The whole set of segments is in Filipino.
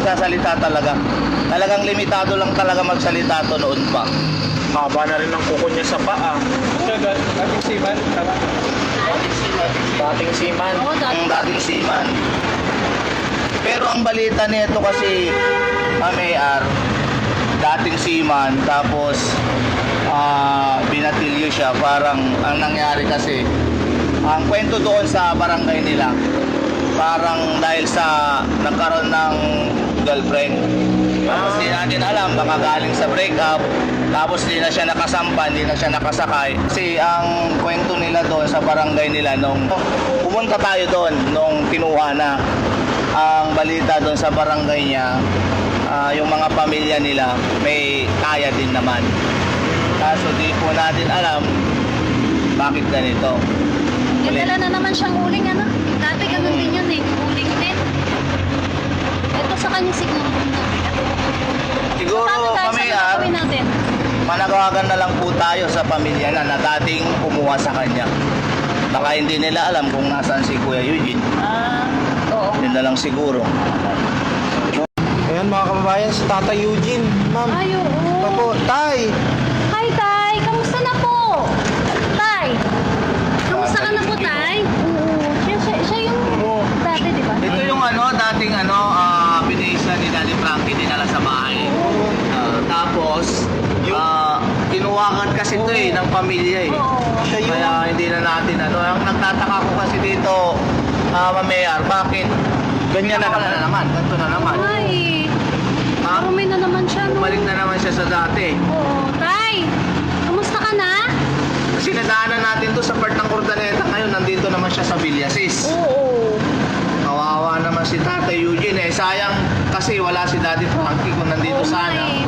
nagsasalita talaga. Talagang limitado lang talaga magsalita to noon pa. Haba na rin ang kuko niya sa paa. Dating seaman, tama? Dating seaman. Oo, Ang dating seaman. Pero ang balita nito kasi, Mayor, dating seaman, tapos binatilyo siya. Parang ang nangyari kasi, ang kwento doon sa barangay nila, parang dahil sa nagkaroon ng girlfriend. Tapos di natin alam, baka galing sa breakup, tapos di na siya nakasampan, di na siya nakasakay. Kasi ang kwento nila doon sa barangay nila, nung pumunta tayo doon, nung kinuha na, ang balita doon sa barangay niya, yung mga pamilya nila, may kaya din naman. Kaso di po natin alam, bakit ganito. Dala na naman siyang uling, ano? Dati ganun din yun eh, uling din. Ito sa kanya siguro. Siguro, Paano tayo sa Mayor, gagawin natin? managawagan na lang po tayo sa pamilya na dating kumuha sa kanya. Baka hindi nila alam kung nasaan si Kuya Eugene. Oo. Yun na lang siguro. Ayan mga kababayan, si Tata Eugene. Ma'am. Ay, oo. Opo, Tay. Hi, Tay! Kamusta na po? Tay! Kamusta ka na po, Tay? Oo. Siya yung dati, di ba? Ito yung dating binisa ni Daddy Frankie, dinala sa bahay. Tapos, kinuwakan kasi ito ng pamilya eh. Oo. Siya yung... Kaya hindi na natin Ang nagtataka ko kasi dito, Mayor, bakit Ganyan na wala naman. Ganito na naman. Ay, Ha? marumi na naman siya, no? Bumalik na naman siya sa dati. Oo. Tay! Kamusta ka na? Kasi nadaanan natin to sa part ng Cordaneta. Ngayon, nandito naman siya sa Villasis. Oo. Kawawa naman si Tata Eugene eh. Sayang kasi wala si Daddy Frankie kung nandito Oo, sana. Tay.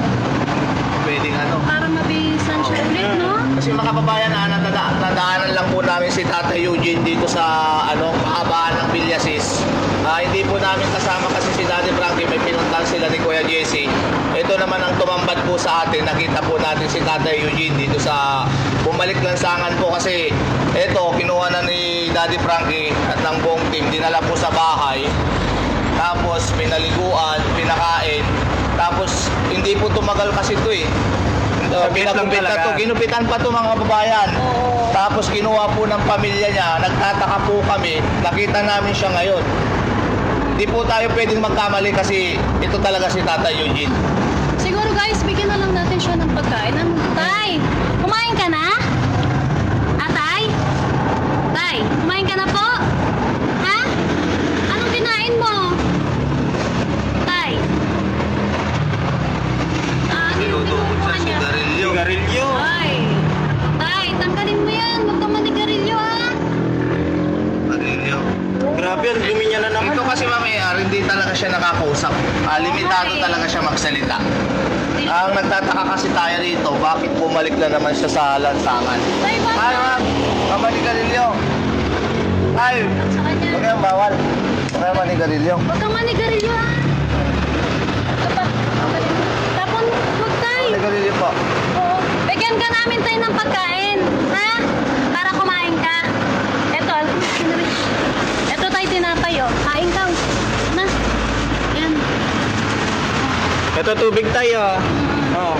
Pwedeng Para mabisan siya ulit, no? Kasi mga kababayan, nadaanan lang po namin si Tata Eugene dito sa kahabaan ng Villasis. Hindi po namin kasama kasi si Daddy Frankie, may pinuntahan sila ni Kuya Jesse. Ito naman ang tumambad po sa atin. Nakita po natin si Tata Eugene dito sa bumalik lansangan po kasi ito, kinuha na ni Daddy Frankie at ng buong team. Dinala po sa bahay. Tapos pinaliguan, pinakain. Tapos hindi po tumagal kasi ito eh. Ginupitan pa to mga kababayan. Oo. Tapos kinuha po ng pamilya niya, nagtataka po kami, nakita namin siya ngayon. Hindi po tayo pwedeng magkamali kasi ito talaga si Tata Eugene. Siguro guys, bigyan na lang natin siya ng pagkain. Tay, kumain ka na? Tay? Tay, kumain ka na po? Ha? Anong kinain mo? Tay? Ano yung kinukuha niya? Sigarilyo. Ay, Tay, tanggalin mo yan. Huwag ka manigarilyo, ha? Grabe, ang dumi niya na naman. Ito kasi Mayor, hindi talaga siya nakakausap. Limitado talaga siya magsalita. Ang nagtataka kasi tayo rito, bakit bumalik na naman siya sa lansangan? Tay, Ay, bakit? ma'am, mamanigarilyo. Ay, Sa kanya. huwag kayong bawal. Huwag kayong manigarilyo. Huwag kang manigarilyo, ha? Tapon, huwag tay. Manigarilyo po. Oo. Bigyan ka namin tayo ng pagkain, ha? Para kumain ka. Ito, ito tayo tinapay, oh. Kain ka. Na. Yan. Ito tubig tayo. Oh.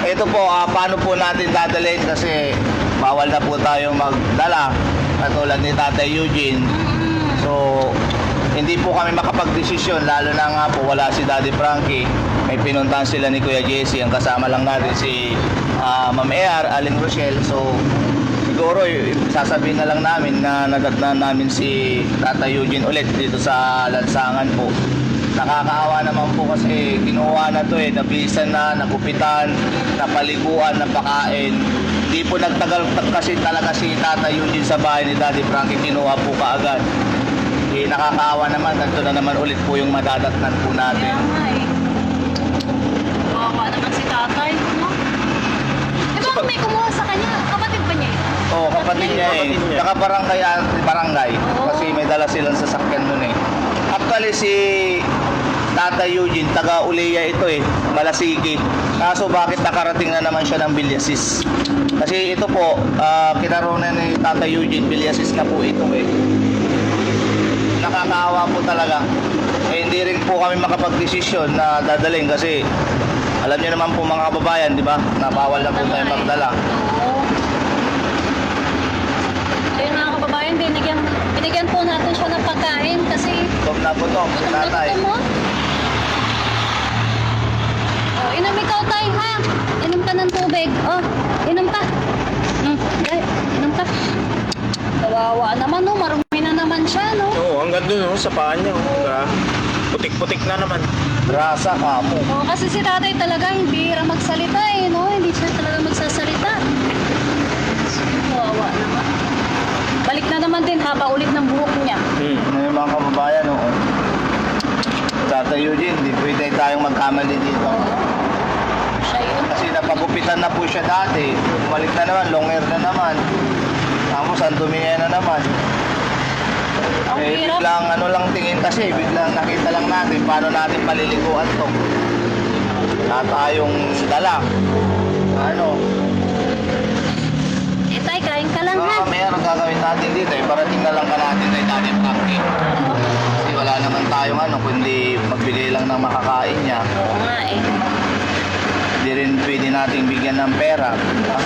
Ito po, paano po natin dadalhin kasi bawal na po tayong magdala katulad ni Tata Eugene. So, hindi po kami makapag-desisyon lalo na nga po wala si Daddy Frankie. May pinuntahan sila ni Kuya Jesse. Ang kasama lang natin si Ma'am Ear, Aling Rochelle. So, siguro sasabihin na lang namin na nadatnan namin si Tata Eugene ulit dito sa lansangan po. Nakakaawa naman po kasi kinuha na to nabisan na, nagupitan, napaliguan, napakain. Hindi po nagtagal kasi talaga si Tata Eugene sa bahay ni Daddy Frankie, kinuha po kaagad. Nakakaawa naman, ganito na naman ulit po yung madadatnan po natin. Kaya nga, eh. Kawawa naman si tatay, no? Eh, bakit may kumuha sa kanya? Kapatid ba niya? Oo, kapatid niya eh. Kapatid niya. Saka barangay. Oo. Kasi may dala silang sasakyan nun eh. Actually si Tata Eugene, taga Uleya ito Malasigi. Kaso bakit nakarating na naman siya ng Villasis? Kasi ito po, kinaroon ni Tata Eugene, Villasis na po ito Nakakaawa po talaga. Eh, hindi rin po kami makapag-desisyon na dadalhin kasi alam niyo naman po mga kababayan, di ba? Na bawal na po tayo magdala. Oo. Ayun mga kababayan, binigyan po natin siya ng pagkain kasi Huwag na po to, gutom na tatay. gutom mo. Oh, inom ikaw tay ha. Inom ka ng tubig. Oh, inom pa. Dahil, inom pa. Kawawa naman no, marumi na naman siya no. Oo, hanggang dun, sa paa niya. Putik-putik na naman. Rasa ka mo. Oh, kasi si tatay talaga hindi bihira magsalita eh, no? Hindi siya talaga magsasalita. Kawawa naman. Balik na naman din haba ulit ng buhok niya. Ano yung mga kababayan, oo. Tatay Eugene, hindi pwede tayong magkamali dito. Siya yun. Kasi napagupitan na po siya dati. Bumalik na naman, long hair na naman. Tapos, ang dumi niya na naman. Ang Eh, hirap. biglang ano lang tingin kasi, biglang nakita lang natin paano natin paliliguan to. Na tayong dala. Ano, Eh tay, kain ka lang ha. meron gagawin natin dito eh. Parating na lang ka natin kay Daddy Frankie. Kasi wala naman tayong ano, kundi magbigay lang ng makakain niya. Oo nga eh. Hindi rin pwede nating bigyan ng pera. Diba?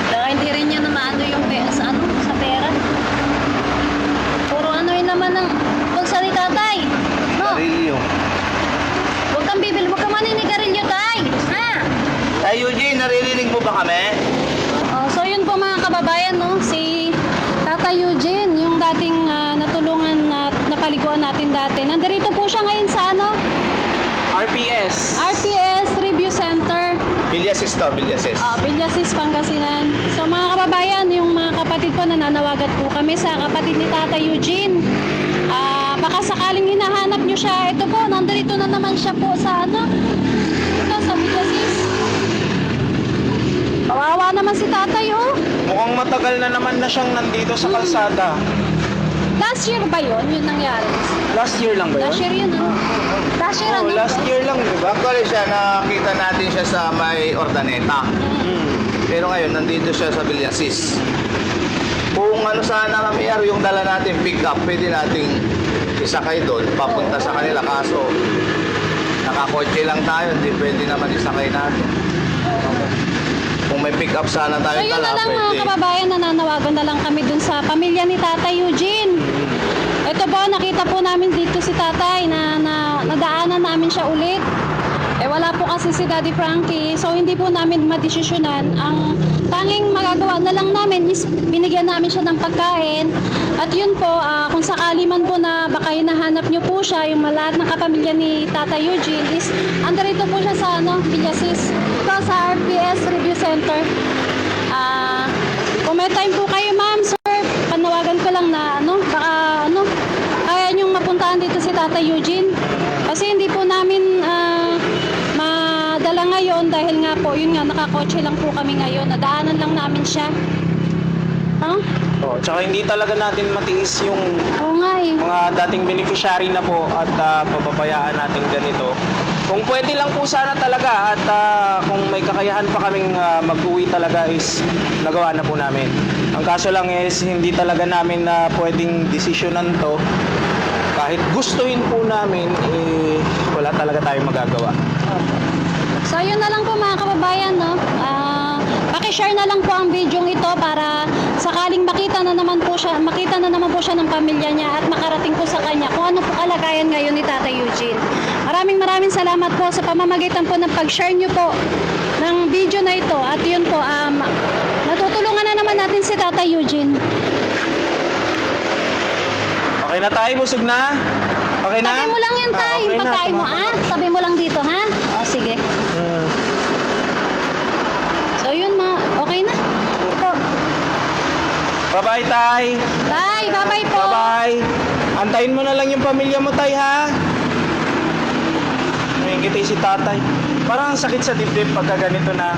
Saka hindi rin niya na maano yung sa pera. Puro ano yun naman ng pagsalita tay. No? Karilyo. Huwag kang bibili, huwag kang maninigarilyo tay. Ha? Tay Eugene, naririnig mo ba kami? Oh, so yun po mga kababayan, no? Si Tata Eugene, yung dating natulungan na napaliguan natin dati. Nandirito po siya ngayon sa ano? RPS. RPS Review Center. Bilyasis to, Bilyasis. Villasis, Pangasinan. So mga kababayan, yung mga kapatid ko nananawagan po kami sa kapatid ni Tata Eugene. Baka sakaling hinahanap nyo siya. Ito po, nandito na naman siya po sa ano? Ito, sa Villasis. Kawawa naman si tatay, oh. Mukhang matagal na naman na siyang nandito sa kalsada. Last year ba yun? Yun nangyari? Last year lang ba yun? Last year yun, oh. Last year, Oh, ano? last year lang, di ba? Actually siya, nakita natin siya sa may Ordaneta. Pero ngayon, nandito siya sa Bilyasis. Kung ano sana kami, yung dala natin pick up, pwede nating isakay doon, papunta sa kanila. Kaso, nakakotse lang tayo, hindi pwede naman isakay natin. Kung may pick up sana tayo So yun na dala, lang mga pwede. kababayan, nananawagan na lang kami dun sa pamilya ni Tatay Eugene. Ito po, nakita po namin dito si Tatay na nadaanan namin siya ulit. Eh wala po kasi si Daddy Frankie, so hindi po namin madesisyonan. Ang tanging magagawa na lang namin is binigyan namin siya ng pagkain. At yun po, kung sakali man po na baka hinahanap niyo po siya, yung lahat ng kapamilya ni Tata Eugene is andito po siya sa Villasis, ito sa RPS Review Center. Kung may time po kayo ma'am, sir, panawagan ko lang na baka kaya niyong mapuntahan dito si Tata Eugene. Kasi hindi po namin madala ngayon dahil nga po, yun nga, nakakotse lang po kami ngayon. Nadaanan lang namin siya. Oh, tsaka hindi talaga natin matiis yung Oo nga eh. mga dating beneficiary na po at pababayaan natin ganito. Kung pwede lang po sana talaga at kung may kakayahan pa kaming mag-uwi talaga is nagawa na po namin. Ang kaso lang is hindi talaga namin na pwedeng desisyonan to. Kahit gustuin po namin, wala talaga tayong magagawa. So yun na lang po mga kababayan, no? Paki-share na lang po ang video ito para sakaling makita na naman po siya ng pamilya niya at makarating po sa kanya kung ano po kalagayan ngayon ni Tata Eugene. Maraming salamat po sa pamamagitan po ng pag-share niyo po ng video na ito. At yun po, natutulungan na naman natin si Tata Eugene. Okay na tayo, busog na? Okay na? Tabi mo lang yan, Tay. Okay na, Pagkain mo, tumakas. Tabi mo lang dito, ha? O, sige. So, yun, okay na. Ito. Bye-bye, Tay. Tay, bye-bye po. Bye-bye. Antayin mo na lang yung pamilya mo, Tay, ha? May ngiti si tatay. Parang ang sakit sa dibdib pagka ganito na